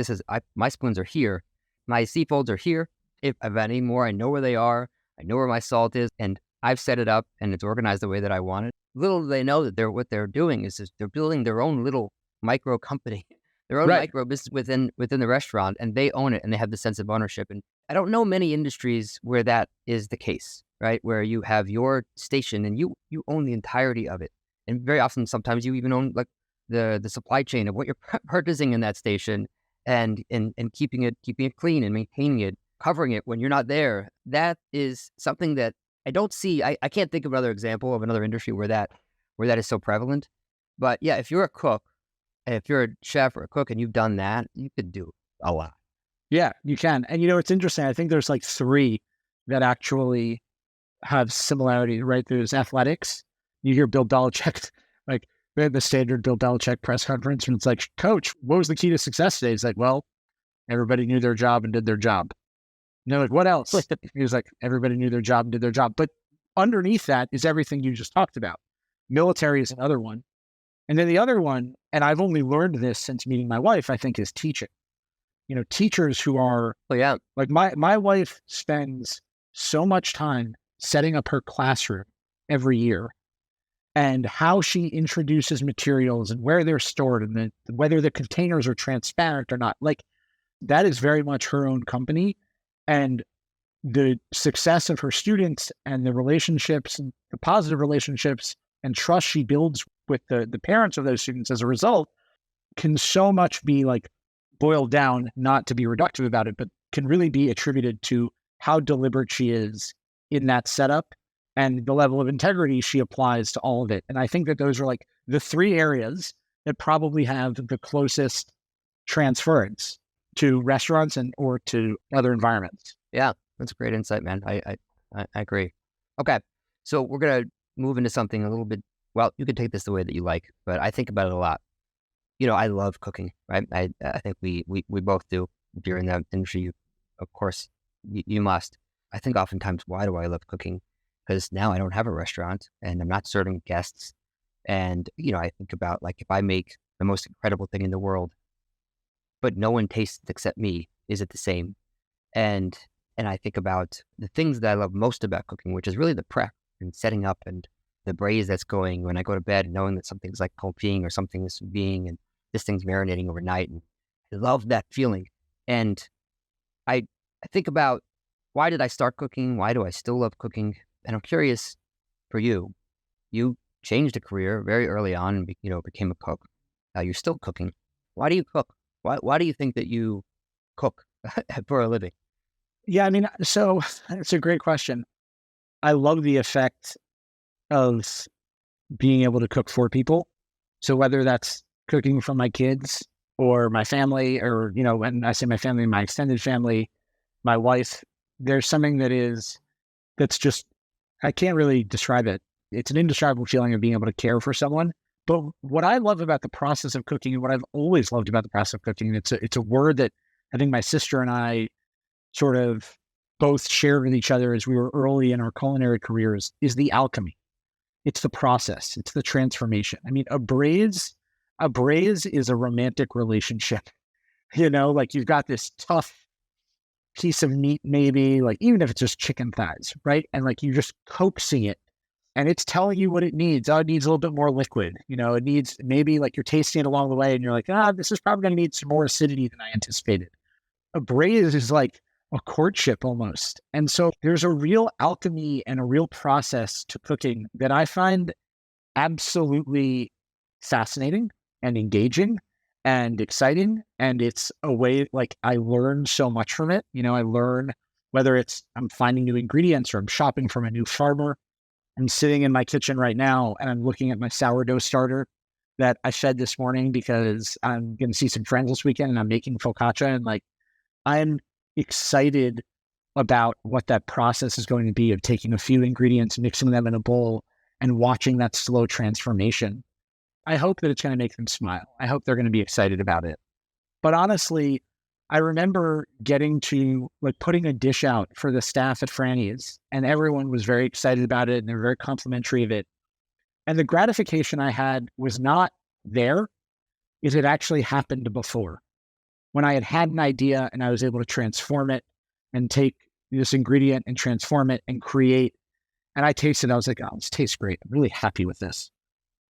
My spoons are here. My seafolds are here. If I have any more, I know where they are. I know where my salt is. And I've set it up and it's organized the way that I want it. Little do they know that what they're doing is they're building their own little micro company, their own micro business within the restaurant, and they own it and they have the sense of ownership. And I don't know many industries where that is the case, right? Where you have your station and you own the entirety of it. And very often, sometimes you even own like the supply chain of what you're purchasing in that station and keeping it clean and maintaining it, covering it when you're not there. That is something that I don't see. I can't think of another example of another industry where that is so prevalent. But yeah, if you're a cook, if you're a chef or a cook and you've done that, you could do a lot. Yeah, you can. And it's interesting. I think there's like three that actually have similarity, right? There's athletics. You hear Bill Belichick, like the standard Bill Belichick press conference, and it's like, Coach, what was the key to success today? He's like, well, everybody knew their job and did their job. And they're like, what else? He was like, everybody knew their job and did their job. But underneath that is everything you just talked about. Military is another one. And then the other one, and I've only learned this since meeting my wife, I think, is teaching. Teachers who are, like my wife spends so much time setting up her classroom every year and how she introduces materials and where they're stored and whether the containers are transparent or not. Like, that is very much her own company. And the success of her students and the relationships and the positive relationships and trust she builds with the parents of those students as a result can so much be like boiled down, not to be reductive about it, but can really be attributed to how deliberate she is in that setup and the level of integrity she applies to all of it. And I think that those are like the three areas that probably have the closest transference to restaurants and or to other environments. Yeah, that's a great insight, man. I agree. Okay, so we're gonna move into something a little bit. Well, you can take this the way that you like, but I think about it a lot. I love cooking, right? I think we both do. If you're in the industry, of course, you must. I think oftentimes, why do I love cooking? Because now I don't have a restaurant and I'm not serving guests. And, I think about like, if I make the most incredible thing in the world, but no one tastes it except me, is it the same? And I think about the things that I love most about cooking, which is really the prep and setting up and the braise that's going when I go to bed, knowing that something's like poaching or something is being, and this thing's marinating overnight. And I love that feeling. And I think about, why did I start cooking? Why do I still love cooking? And I'm curious for you. You changed a career very early on and became a cook. You're still cooking. Why do you cook? Why do you think that you cook for a living? Yeah, I mean, so it's a great question. I love the effect of being able to cook for people. So whether that's cooking for my kids or my family, or, when I say my family, my extended family, my wife, there's something that's just, I can't really describe it. It's an indescribable feeling of being able to care for someone. But what I love about the process of cooking, and what I've always loved about the process of cooking, it's a word that I think my sister and I sort of both shared with each other as we were early in our culinary careers, is the alchemy. It's the process. It's the transformation. I mean, a braise is a romantic relationship. Like you've got this tough piece of meat, maybe, like even if it's just chicken thighs, right? And like you're just coaxing it and it's telling you what it needs. Oh, it needs a little bit more liquid. It needs, maybe like you're tasting it along the way and you're like, this is probably going to need some more acidity than I anticipated. A braise is like a courtship almost. And so there's a real alchemy and a real process to cooking that I find absolutely fascinating and engaging and exciting. And it's a way, like, I learn so much from it. I learn whether it's I'm finding new ingredients or I'm shopping from a new farmer. I'm sitting in my kitchen right now and I'm looking at my sourdough starter that I fed this morning because I'm going to see some friends this weekend and I'm making focaccia, and like, I'm excited about what that process is going to be of taking a few ingredients, mixing them in a bowl and watching that slow transformation. I hope that it's going to make them smile. I hope they're going to be excited about it. But honestly, I remember getting to like putting a dish out for the staff at Franny's, and everyone was very excited about it and they're very complimentary of it. And the gratification I had was not there. It had actually happened before, when I had an idea and I was able to transform it and take this ingredient and transform it and create. And I tasted it. I was like, oh, this tastes great. I'm really happy with this.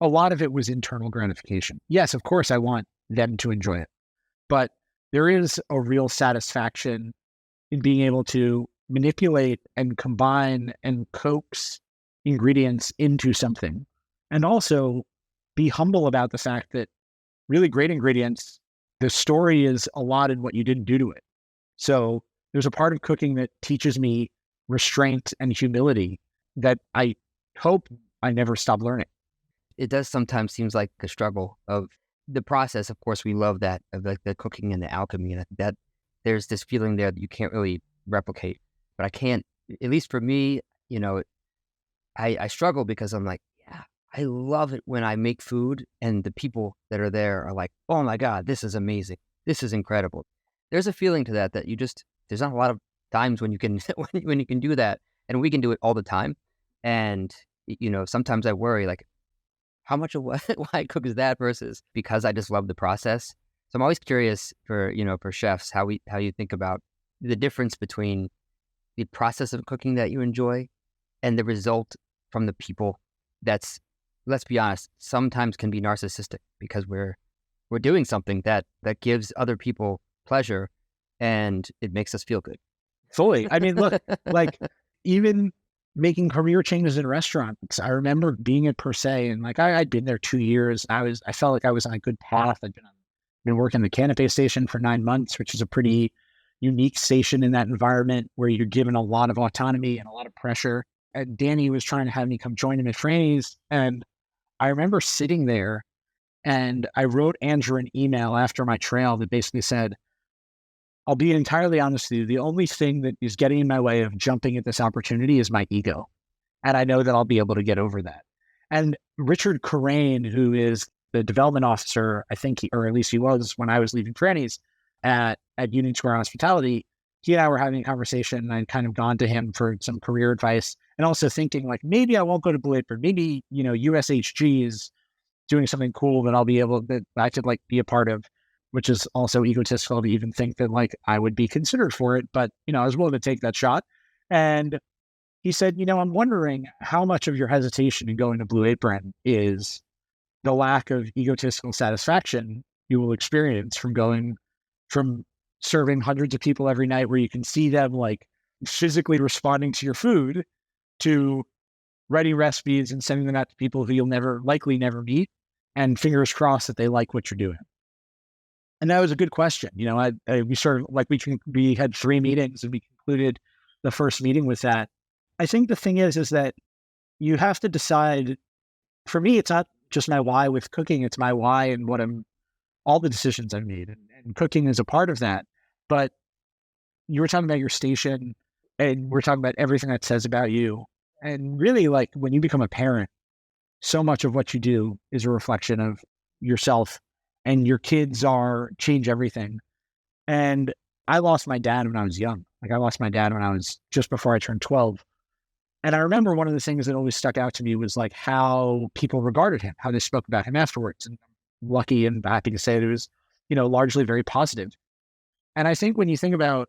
A lot of it was internal gratification. Yes, of course, I want them to enjoy it. But there is a real satisfaction in being able to manipulate and combine and coax ingredients into something. And also be humble about the fact that really great ingredients, the story is a lot in what you didn't do to it. So there's a part of cooking that teaches me restraint and humility that I hope I never stop learning. It does sometimes seems like a struggle of the process. Of course, we love that, of like the cooking and the alchemy, and that there's this feeling there that you can't really replicate. But I can't, at least for me, I struggle because I'm like, yeah, I love it when I make food and the people that are there are like, oh my God, this is amazing. This is incredible. There's a feeling to that there's not a lot of times when you can, when you can do that, and we can do it all the time. And, sometimes I worry, like, how much of what I cook is that versus because I just love the process. So I'm always curious for chefs, how you think about the difference between the process of cooking that you enjoy and the result from the people that's, let's be honest, sometimes can be narcissistic because we're doing something that gives other people pleasure and it makes us feel good. Fully. I mean, look, like even making career changes in restaurants. I remember being at Per Se, and like I'd been there 2 years. I felt like I was on a good path. I'd been working the canapé station for 9 months, which is a pretty unique station in that environment where you're given a lot of autonomy and a lot of pressure. And Danny was trying to have me come join him at Franny's. And I remember sitting there and I wrote Andrew an email after my trail that basically said, I'll be entirely honest with you. The only thing that is getting in my way of jumping at this opportunity is my ego. And I know that I'll be able to get over that. And Richard Carrain, who is the development officer, I think or at least he was when I was leaving Franny's at Union Square Hospitality, he and I were having a conversation, and I'd kind of gone to him for some career advice, and also thinking like, maybe I won't go to Blue Apron. Maybe, USHG is doing something cool that that I could like be a part of, which is also egotistical to even think that like I would be considered for it. But, I was willing to take that shot. And he said, I'm wondering how much of your hesitation in going to Blue Apron is the lack of egotistical satisfaction you will experience from serving hundreds of people every night, where you can see them like physically responding to your food, to writing recipes and sending them out to people who you'll likely never meet, and fingers crossed that they like what you're doing. And that was a good question. We sort of like, we had 3 meetings and we concluded the first meeting with that. I think the thing is that you have to decide. For me, it's not just my why with cooking, it's my why and all the decisions I've made, and cooking is a part of that. But you were talking about your station, and we're talking about everything that says about you. And really, like, when you become a parent, so much of what you do is a reflection of yourself, and your kids change everything. And I lost my dad when I was young. Like, I lost my dad when I was just before I turned 12. And I remember one of the things that always stuck out to me was like how people regarded him, how they spoke about him afterwards. And I'm lucky and happy to say that it was, largely very positive. And I think when you think about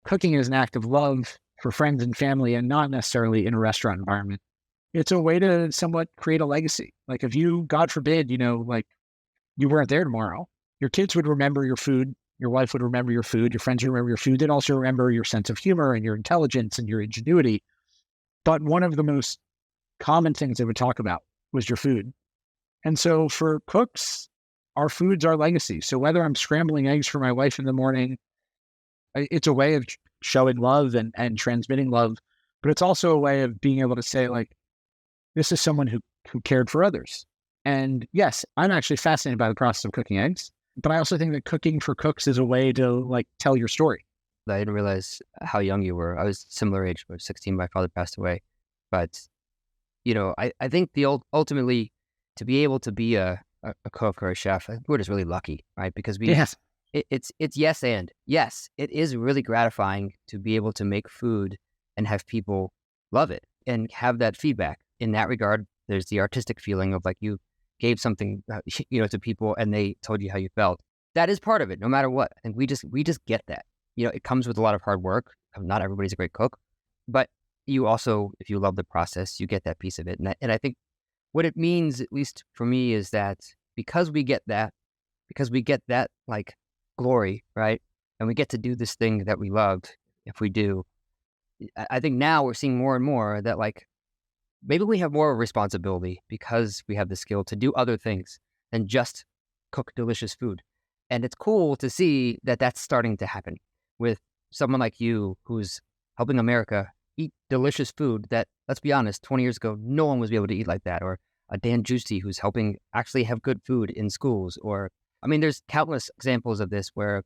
cooking as an act of love for friends and family, and not necessarily in a restaurant environment, it's a way to somewhat create a legacy. Like, if you, God forbid, like you weren't there tomorrow, your kids would remember your food, your wife would remember your food, your friends would remember your food. They'd also remember your sense of humor and your intelligence and your ingenuity. But one of the most common things they would talk about was your food. And so for cooks, our food's our legacy. So whether I'm scrambling eggs for my wife in the morning, it's a way of showing love and transmitting love. But it's also a way of being able to say, like, this is someone who cared for others. And yes, I'm actually fascinated by the process of cooking eggs. But I also think that cooking for cooks is a way to like tell your story. I didn't realize how young you were. I was similar age. I was 16. My father passed away. But, I think ultimately to be able to be a cook or a chef, I think we're just really lucky, right? Because yes, it's yes and yes, it is really gratifying to be able to make food and have people love it and have that feedback. In that regard, there's the artistic feeling of like you gave something, to people and they told you how you felt. That is part of it, no matter what. And we just get that. It comes with a lot of hard work. Not everybody's a great cook, but you also, if you love the process, you get that piece of it. And I think what it means, at least for me, is that because we get that like glory, right? And we get to do this thing that we love, if we do, I think now we're seeing more and more that like, maybe we have more responsibility because we have the skill to do other things than just cook delicious food. And it's cool to see that that's starting to happen with someone like you who's helping America eat delicious food that, let's be honest, 20 years ago, no one was able to eat like that. Or a Dan Giusti who's helping actually have good food in schools. Or, there's countless examples of this where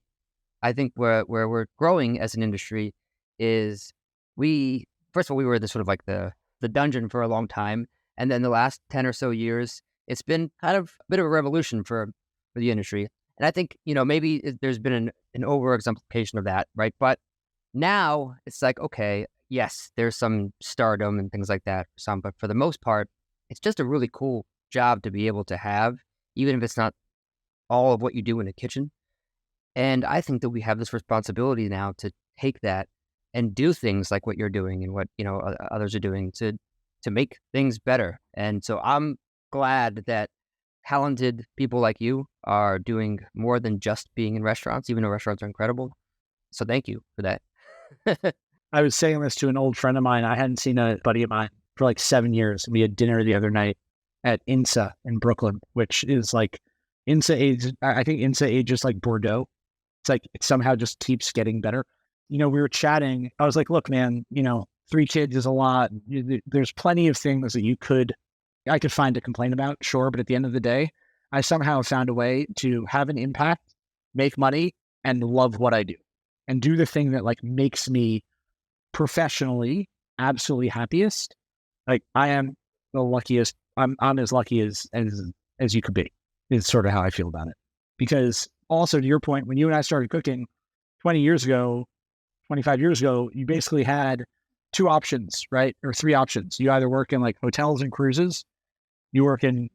I think where we're growing as an industry is first of all, we were the sort of like the dungeon for a long time. And then the last 10 or so years, it's been kind of a bit of a revolution for the industry. And I think, maybe there's been an over-exemplification of that, right? But now it's like, okay, yes, there's some stardom and things like that, but for the most part, it's just a really cool job to be able to have, even if it's not all of what you do in the kitchen. And I think that we have this responsibility now to take that and do things like what you're doing and what, others are doing to make things better. And so I'm glad that talented people like you are doing more than just being in restaurants, even though restaurants are incredible. So thank you for that. I was saying this to an old friend of mine. I hadn't seen a buddy of mine for like 7 years. We had dinner the other night at INSA in Brooklyn, which is like I think INSA ages like Bordeaux. It's like it somehow just keeps getting better. We were chatting. I was like, look, man, 3 kids is a lot. There's plenty of things that I could find to complain about, sure. But at the end of the day, I somehow found a way to have an impact, make money, and love what I do, and do the thing that like makes me professionally absolutely happiest. Like I am the luckiest. I'm as lucky as you could be, is sort of how I feel about it. Because also to your point, when you and I started cooking 20 years ago, 25 years ago, you basically had 2 options, right? Or 3 options. You either work in like hotels and cruises, you work in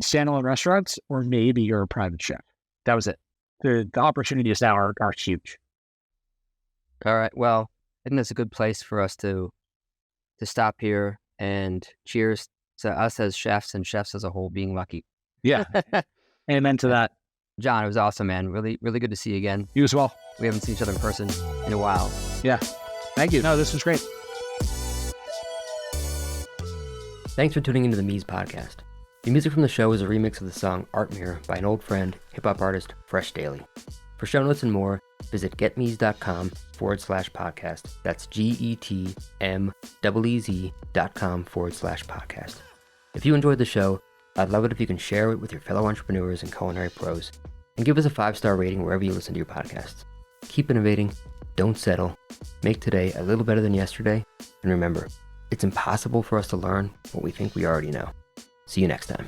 standalone restaurants, or maybe you're a private chef. That was it. The opportunities now are huge. All right. Well, I think that's a good place for us to stop here, and cheers to us as chefs and chefs as a whole being lucky. Yeah. Amen to that. John, it was awesome, man. Really, really good to see you again. You as well. We haven't seen each other in person in a while. Yeah. Thank you. No, this was great. Thanks for tuning into the Meez podcast. The music from the show is a remix of the song Art Mirror by an old friend, hip-hop artist, Fresh Daily. For show notes and more, visit getmeez.com/podcast. That's GETMEEZ.com/podcast. If you enjoyed the show, I'd love it if you can share it with your fellow entrepreneurs and culinary pros, and give us a 5-star rating wherever you listen to your podcasts. Keep innovating, don't settle, make today a little better than yesterday, and remember, it's impossible for us to learn what we think we already know. See you next time.